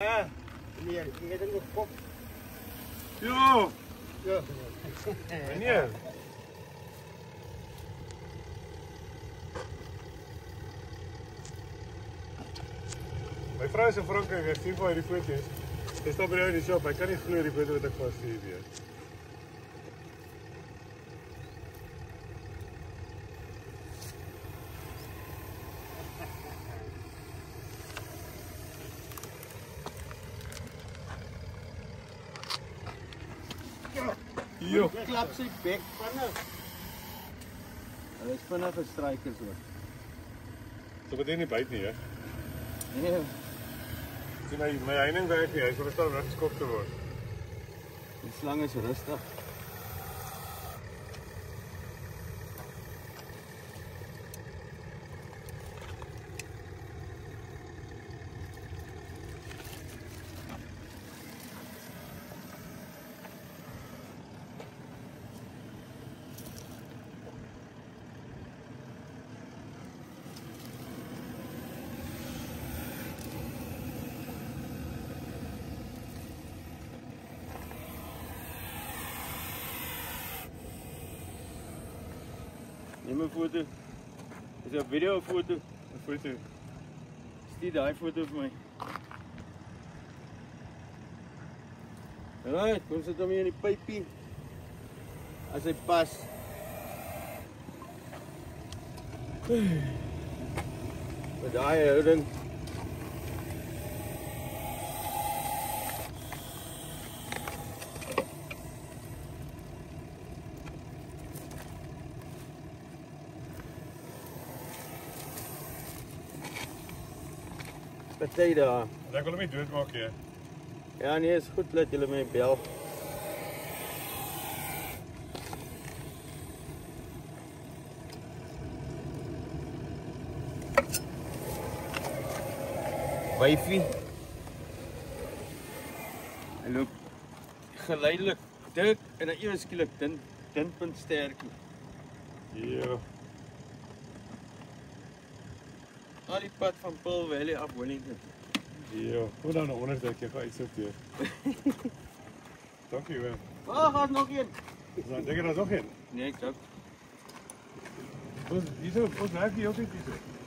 Ja, meneer, je hebt nog kop. Jo! Ja. Meneer! My vrou is in Frankryk, ek sien vir haar die foto's. Sy stap by jou in die shop, hy kan nie glo die foto wat ek vas stuur weer. Jo! Klap sy bek vinnig. Hulle is vinnige strykers hoor. So wat jy nie byt nie, hè? Nee, Sien my heining werk nie, hy sal staan om geskop te word. die slang is rustig. Neem 'n foto. Is 'n video of foto? 'n Foto. Stuur daai foto vir my. Alright, kom sit hom hier in die pypie. As hy pas. Met daai houding. Party daar. Ek wil hom nie doodmaak nie. Ja nee, is goed dat julle my bel. Wyfie. Hy loop geleidelik dik en dan ewe skielik punt sterkie. Jo. Al die pad van Pearl Valley af Wellington. Jo. Hoe dan 'n onderdak jy gaan uitsorteer. Dankie hoor. Waar gaan nog een? Dan dink jy daar's nog een. Nee, ek dink. Ons werk hier ook nie so.